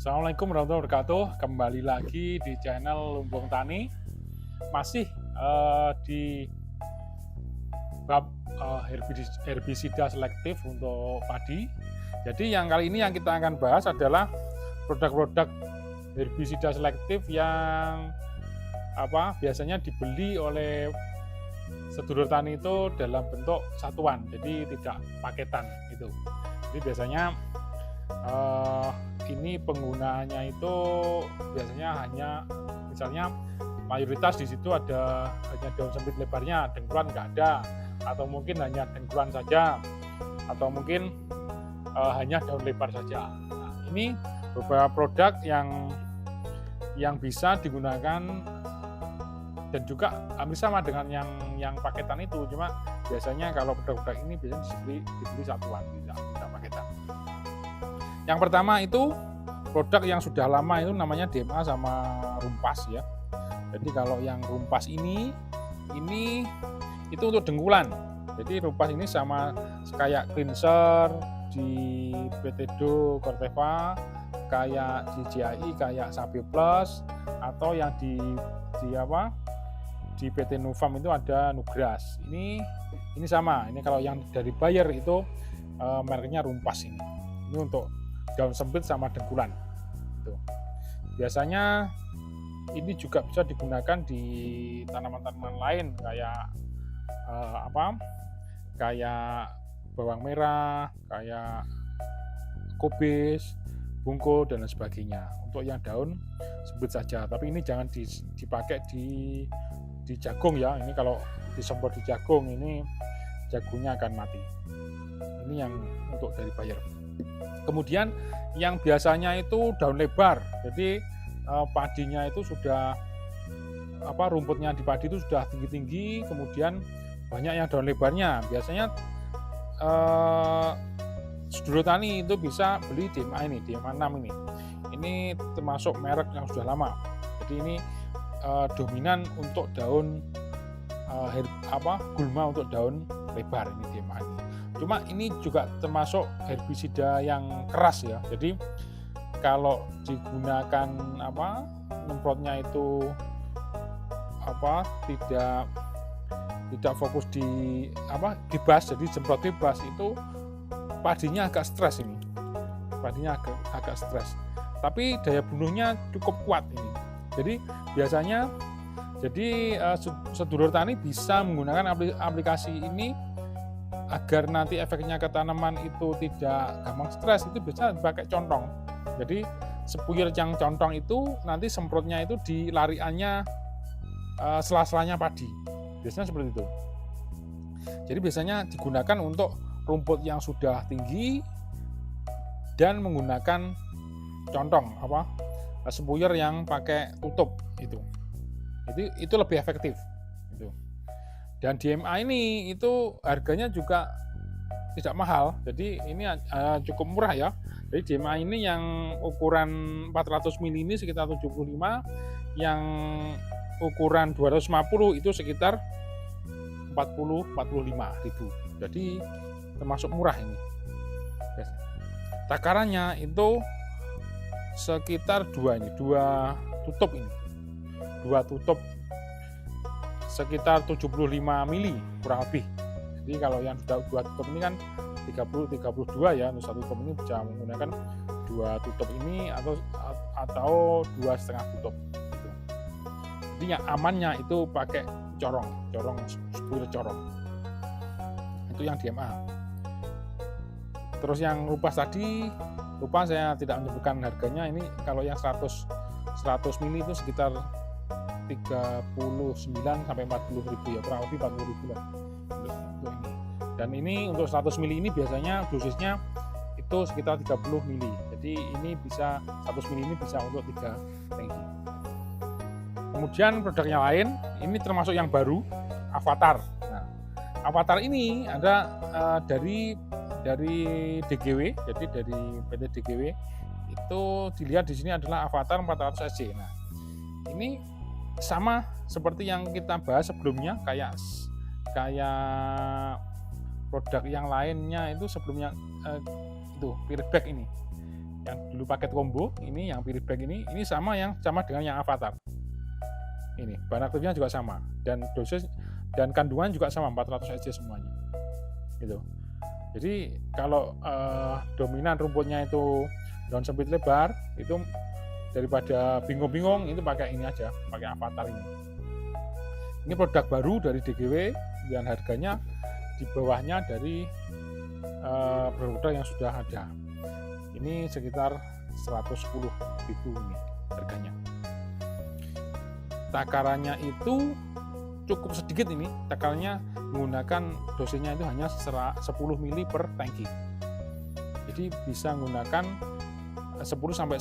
Assalamualaikum warahmatullahi wabarakatuh. Kembali lagi di channel Lumbung Tani. Masih di bab herbisida selektif untuk padi. Jadi yang kali ini yang kita akan bahas adalah produk-produk herbisida selektif yang biasanya dibeli oleh sedulur tani itu dalam bentuk satuan, jadi tidak paketan itu. Jadi biasanya ini penggunaannya itu biasanya hanya misalnya mayoritas di situ ada hanya daun sempit lebarnya, dengkulan nggak ada, atau mungkin hanya dengkulan saja, atau mungkin hanya daun lebar saja. Nah, ini beberapa produk yang bisa digunakan dan juga hampir sama dengan yang paketan itu, cuma biasanya kalau produk-produk ini biasanya dibeli satuan, tidak paketan. Yang pertama itu produk yang sudah lama itu namanya DMA sama Rumpas ya. Jadi kalau yang Rumpas ini itu untuk dengkulan. Jadi Rumpas ini sama kayak cleanser di PTDO Corteva, kayak di GAI kayak Sapi Plus, atau yang di PT Nufarm itu ada Nugras. Ini sama. Ini kalau yang dari Bayer itu mereknya Rumpas ini. Ini untuk daun sempit sama dengkulan. Itu. Biasanya ini juga bisa digunakan di tanaman-tanaman lain kayak kayak bawang merah, kayak kubis, bungkul dan lain sebagainya. Untuk yang daun sempit saja. Tapi ini jangan dipakai di jagung ya. Ini kalau disemprot di jagung ini jagungnya akan mati. Ini yang untuk dari Bayer. Kemudian yang biasanya itu daun lebar. Jadi padinya itu sudah rumputnya di padi itu sudah tinggi-tinggi, kemudian banyak yang daun lebarnya. Biasanya sedulur tani itu bisa beli DMA ini, DMA 6 ini. Ini termasuk merek yang sudah lama. Jadi ini dominan untuk daun gulma untuk daun lebar ini DMA ini. Cuma ini juga termasuk herbisida yang keras ya. Jadi kalau digunakan nyemprotnya itu tidak fokus di bebas, jadi semprot bebas itu padinya agak stres ini. Padinya agak stres. Tapi daya bunuhnya cukup kuat ini. Jadi biasanya sedulur tani bisa menggunakan aplikasi ini agar nanti efeknya ke tanaman itu tidak gampang stres. Itu bisa dipakai contong. Jadi sepuyer yang contong itu nanti semprotnya itu di lariannya sela-selanya padi. Biasanya seperti itu. Jadi biasanya digunakan untuk rumput yang sudah tinggi dan menggunakan contong sepuyer yang pakai tutup itu lebih efektif itu. Dan DMA ini itu harganya juga tidak mahal, jadi ini cukup murah ya. Jadi DMA ini yang ukuran 400 ml ini sekitar 75, yang ukuran 250 itu sekitar 40-45 ribu. Jadi termasuk murah ini. Takarannya itu sekitar dua tutup ini. Dua tutup sekitar 75 mili kurang lebih. Jadi kalau yang sudah dua tutup ini kan 32 ya, untuk satu tutup ini bisa menggunakan dua tutup ini atau 2,5 tutup. Gitu. Jadi yang amannya itu pakai corong sepuyer corong. Itu yang DMA. Terus yang Rumpas tadi, lupa saya tidak menyebutkan harganya. Ini kalau yang 100 mili itu sekitar 39 sampai 40 ribu ya, kurang lebih 40 ribu lah. Dan ini untuk 100 mili ini biasanya dosisnya itu sekitar 30 mili. Jadi ini bisa 100 mili ini bisa untuk 3 tangki. Kemudian produk yang lain, ini termasuk yang baru, Avatar. Nah, Avatar ini ada dari DGW, jadi dari PT DGW itu dilihat di sini adalah Avatar 400 SC. Nah, ini sama seperti yang kita bahas sebelumnya, kayak produk yang lainnya itu sebelumnya itu Peerback ini. yang dulu paket combo, ini yang Piriback ini sama dengan yang Avatar. Ini bahan aktifnya juga sama, dan dosis dan kandungan juga sama, 400 Sg semuanya. Gitu. Jadi kalau dominan rumputnya itu daun sempit lebar, itu daripada bingung-bingung itu pakai ini aja, pakai Avatar ini. Ini produk baru dari DGW dan harganya di bawahnya dari produk yang sudah ada. Ini sekitar 110.000 ini harganya. Takarannya itu cukup sedikit ini, takarannya menggunakan dosisnya itu hanya 10 ml per tangki. Jadi bisa menggunakan 10 sampai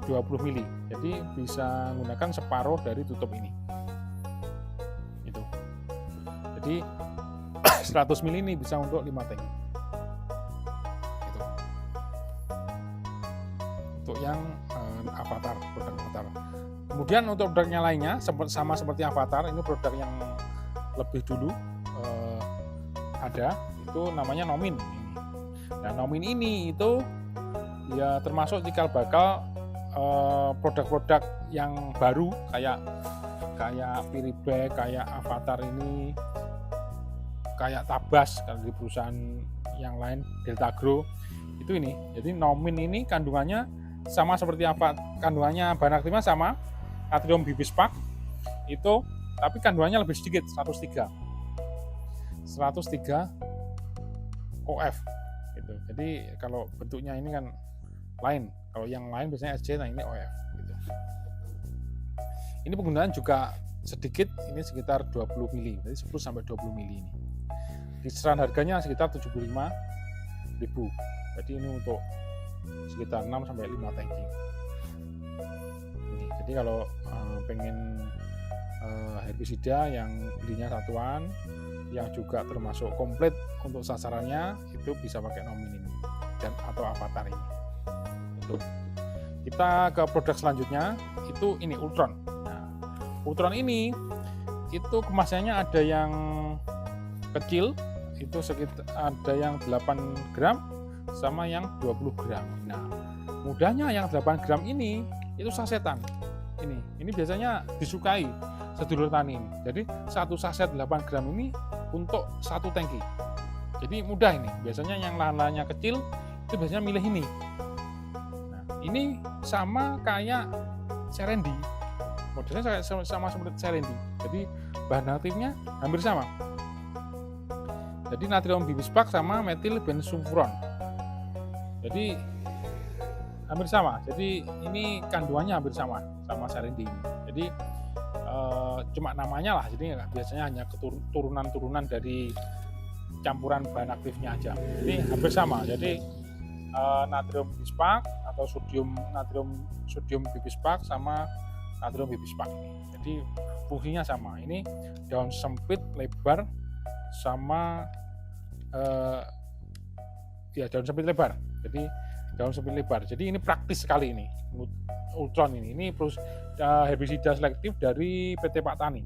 20 ml. Jadi bisa menggunakan separuh dari tutup ini. Itu. Jadi 100 ml ini bisa untuk 5 tangki. Itu. Untuk yang Avatar, produk Avatar. Kemudian untuk produknya lainnya sama seperti Avatar, ini produk yang lebih dulu ada, itu namanya Nomin. Nah, Nomin ini itu ya termasuk cikal bakal produk-produk yang baru kayak Piriback, kayak Avatar ini, kayak Tabas kalau di perusahaan yang lain, Delta Agro itu ini. Jadi Nomin ini kandungannya sama seperti apa, kandungannya bahan aktifnya sama, natrium bibispak itu, tapi kandungannya lebih sedikit, 103 OF gitu. Jadi kalau bentuknya ini kan lain, kalau yang lain biasanya SC, nah ini OF gitu. Ini penggunaan juga sedikit, ini sekitar 20 mili, jadi 10 sampai 20 mili ini. Kisaran harganya sekitar 75.000. Jadi ini untuk sekitar 6 sampai 5 tangki. Ini, jadi kalau pengen herbisida yang belinya satuan, yang juga termasuk komplit untuk sasarannya, itu bisa pakai Nomin ini dan atau Avatar ini. Untuk kita ke produk selanjutnya, itu ini Ultron. Nah, Ultron ini itu kemasannya ada yang kecil, itu sekitar ada yang 8 gram sama yang 20 gram. Nah, mudahnya yang 8 gram ini itu sasetan. Ini biasanya disukai sedulur tani ini. Jadi satu saset 8 gram ini untuk satu tangki. Jadi mudah ini. Biasanya yang lahan-lahannya kecil itu biasanya milih ini. Nah, ini sama kayak Serendi. Modelnya sama seperti Serendi. Jadi bahan aktifnya hampir sama. Jadi natrium bibispak sama metil bensulfuron. Jadi hampir sama. Jadi ini kandungannya hampir sama Serendi ini. Jadi cuma namanya lah. Jadi biasanya hanya turunan-turunan dari campuran bahan aktifnya aja. Jadi hampir sama. Jadi natrium bibispak atau sodium bibispak sama natrium bibispak. Jadi fungsinya sama. Ini daun sempit lebar sama daun sempit lebar. Jadi daun sempit lebar. Jadi ini praktis sekali ini. Ultron ini herbisida selektif dari PT Pak Tani.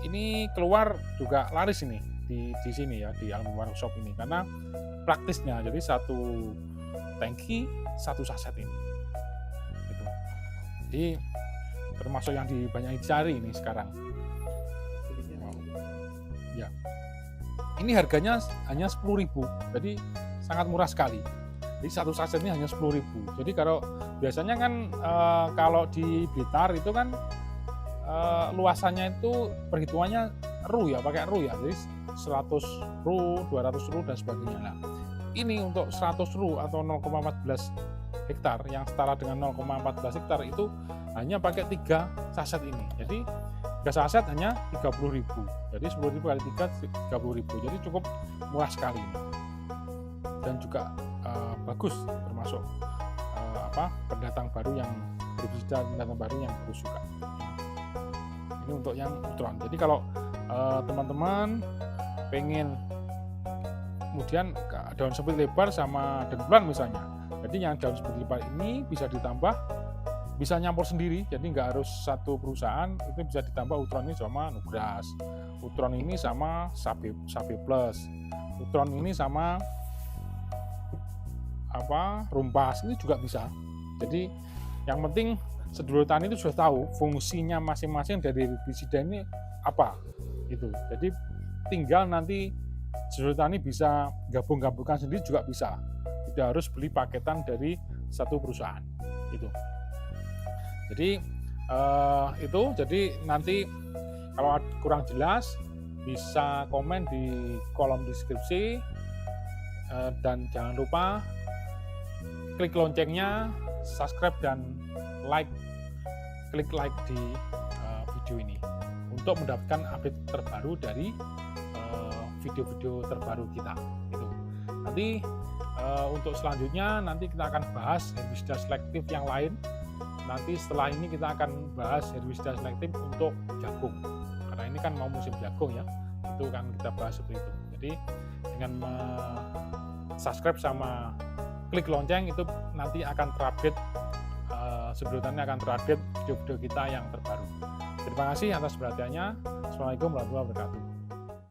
Ini keluar juga laris ini di sini ya, di Almi Workshop ini, karena praktisnya. Jadi satu tangki satu saset ini. Gitu. Jadi termasuk yang banyak dicari ini sekarang. Ya. Ini harganya hanya 10.000. Jadi sangat murah sekali. Jadi satu saset ini hanya 10.000. Jadi kalau biasanya kan kalau di Blitar itu kan luasannya itu perhitungannya ru ya, pakai ru ya. Jadi 100 ru, 200 ru dan sebagainya. Nah, ini untuk 100 ru atau 0,14 hektar yang setara dengan 0,14 hektar itu hanya pakai 3 saset ini. Jadi 3 saset hanya 30.000. Jadi 10.000 kali 3 30.000. Jadi cukup murah sekali ini. Dan juga bagus, termasuk pendatang baru yang berbisnis, pendatang baru yang baru suka. Ini untuk yang Ultron. Jadi kalau teman-teman pengen kemudian daun sempit lebar sama dengkulan misalnya, jadi yang daun sempit lebar ini bisa ditambah, bisa nyampur sendiri, jadi nggak harus satu perusahaan, itu bisa ditambah Ultron ini sama Nugras, Ultron ini sama Sabe Plus, Ultron ini sama rumpas ini juga bisa. Jadi yang penting sedulur tani itu sudah tahu fungsinya masing-masing dari herbisida ini apa gitu. Jadi tinggal nanti sedulur tani bisa gabung-gabungkan sendiri juga bisa. Tidak harus beli paketan dari satu perusahaan itu. Jadi jadi nanti kalau kurang jelas bisa komen di kolom deskripsi, dan jangan lupa klik loncengnya, subscribe dan klik like di video ini untuk mendapatkan update terbaru dari video-video terbaru kita. Gitu. Nanti untuk selanjutnya nanti kita akan bahas herbisida selektif yang lain. Nanti setelah ini kita akan bahas herbisida selektif untuk jagung. Karena ini kan mau musim jagung ya, itu kan kita bahas seperti itu. Jadi dengan subscribe sama klik lonceng itu nanti akan terupdate, sebelumnya akan terupdate video-video kita yang terbaru. Terima kasih atas perhatiannya. Assalamualaikum warahmatullahi wabarakatuh.